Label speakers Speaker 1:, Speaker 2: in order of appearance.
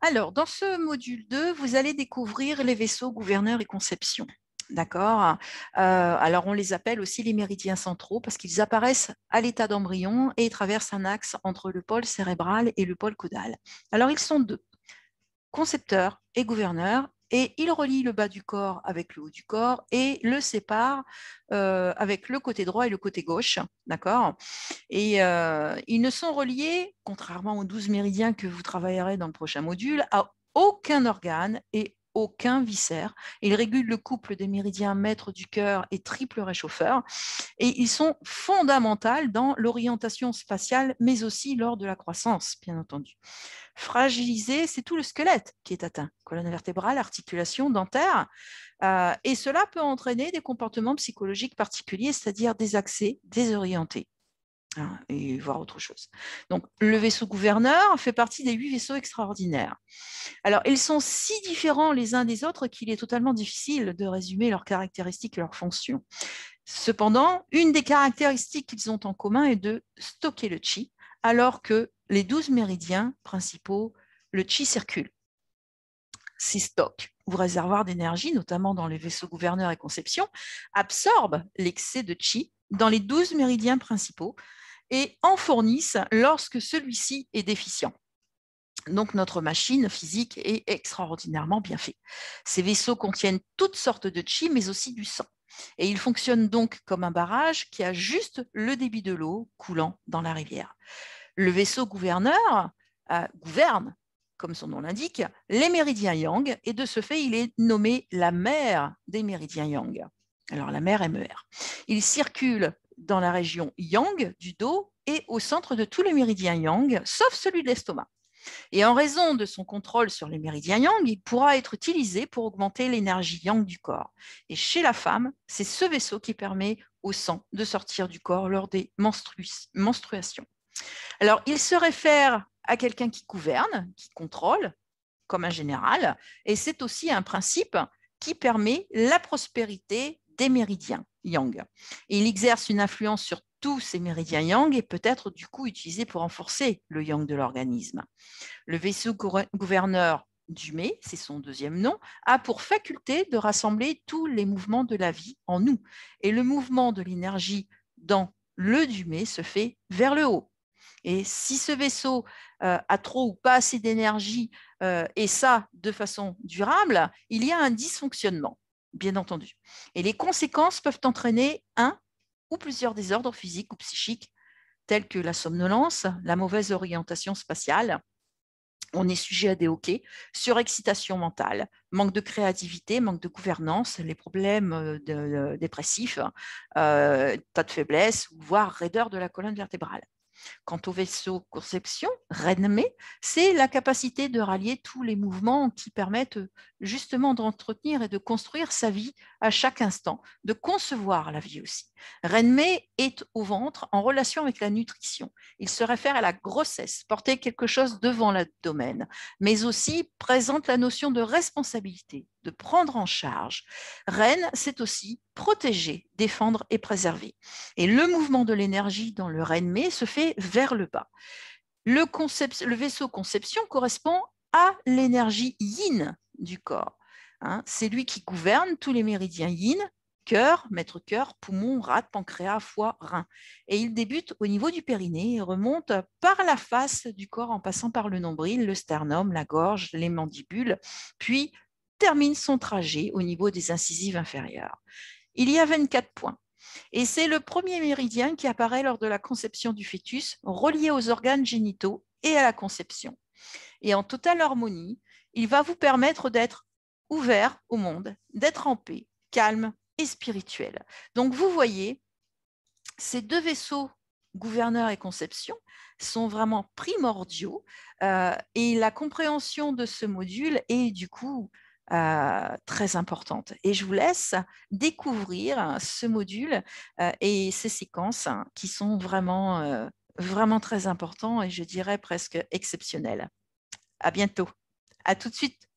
Speaker 1: Alors, dans ce module 2, vous allez découvrir les vaisseaux gouverneurs et conception. D'accord. Alors, on les appelle aussi les méridiens centraux parce qu'ils apparaissent à l'état d'embryon et traversent un axe entre le pôle cérébral et le pôle caudal. Alors, ils sont deux, concepteur et gouverneur, et il relie le bas du corps avec le haut du corps et le sépare avec le côté droit et le côté gauche, d'accord. Et ils ne sont reliés, contrairement aux 12 méridiens que vous travaillerez dans le prochain module, à aucun organe et aucun viscère. Ils régulent le couple des méridiens maître du cœur et triple réchauffeur, et ils sont fondamentaux dans l'orientation spatiale, mais aussi lors de la croissance, bien entendu. Fragilisé, c'est tout le squelette qui est atteint, colonne vertébrale, articulation, dentaire, et cela peut entraîner des comportements psychologiques particuliers, c'est-à-dire désaxés, désorientés, hein, et voir autre chose. Donc, le vaisseau gouverneur fait partie des 8 vaisseaux extraordinaires. Alors, ils sont si différents les uns des autres qu'il est totalement difficile de résumer leurs caractéristiques et leurs fonctions. Cependant, une des caractéristiques qu'ils ont en commun est de stocker le chi, alors que les 12 méridiens principaux, le chi circule. Ces stocks ou réservoirs d'énergie, notamment dans les vaisseaux gouverneurs et conception, absorbent l'excès de chi dans les 12 méridiens principaux et en fournissent lorsque celui-ci est déficient. Donc, notre machine physique est extraordinairement bien faite. Ces vaisseaux contiennent toutes sortes de chi, mais aussi du sang. Et ils fonctionnent donc comme un barrage qui ajuste le débit de l'eau coulant dans la rivière. Le vaisseau gouverneur gouverne, comme son nom l'indique, les méridiens yang, et de ce fait, il est nommé la mère des méridiens yang. Alors, la mère MER. Il circule dans la région yang du dos et au centre de tous les méridiens yang, sauf celui de l'estomac. Et en raison de son contrôle sur les méridiens yang, il pourra être utilisé pour augmenter l'énergie yang du corps. Et chez la femme, c'est ce vaisseau qui permet au sang de sortir du corps lors des menstruations. Alors, il se réfère à quelqu'un qui gouverne, qui contrôle, comme un général, et c'est aussi un principe qui permet la prospérité des méridiens yang. Et il exerce une influence sur tous ces méridiens yang et peut être du coup utilisé pour renforcer le yang de l'organisme. Le vaisseau gouverneur du Mê, c'est son deuxième nom, a pour faculté de rassembler tous les mouvements de la vie en nous. Et le mouvement de l'énergie dans le du Mê se fait vers le haut. Et si ce vaisseau a trop ou pas assez d'énergie, et ça de façon durable, il y a un dysfonctionnement, bien entendu. Et les conséquences peuvent entraîner un ou plusieurs désordres physiques ou psychiques, tels que la somnolence, la mauvaise orientation spatiale. On est sujet à des hoquets, surexcitation mentale, manque de créativité, manque de gouvernance, les problèmes dépressifs, tas de faiblesse, voire raideur de la colonne vertébrale. Quant au vaisseau conception, Renmé, c'est la capacité de rallier tous les mouvements qui permettent justement d'entretenir et de construire sa vie à chaque instant, de concevoir la vie aussi. Renmé est au ventre en relation avec la nutrition. Il se réfère à la grossesse, porter quelque chose devant l'abdomen, mais aussi présente la notion de responsabilité, de prendre en charge. Rennes, c'est aussi protéger, défendre et préserver. Et le mouvement de l'énergie dans le Renmé se fait vers le bas. Le vaisseau conception correspond à l'énergie yin du corps. Hein, c'est lui qui gouverne tous les méridiens yin, cœur, maître-cœur, poumon, rate, pancréas, foie, rein. Et il débute au niveau du périnée et remonte par la face du corps en passant par le nombril, le sternum, la gorge, les mandibules, puis termine son trajet au niveau des incisives inférieures. Il y a 24 points. Et c'est le premier méridien qui apparaît lors de la conception du fœtus, relié aux organes génitaux et à la conception. Et en totale harmonie, il va vous permettre d'être ouvert au monde, d'être en paix, calme et spirituel. Donc vous voyez, ces deux vaisseaux, gouverneur et conception, sont vraiment primordiaux et la compréhension de ce module est du coup très importante. Et je vous laisse découvrir ce module et ces séquences qui sont vraiment, vraiment très importants et je dirais presque exceptionnels. À bientôt. À tout de suite.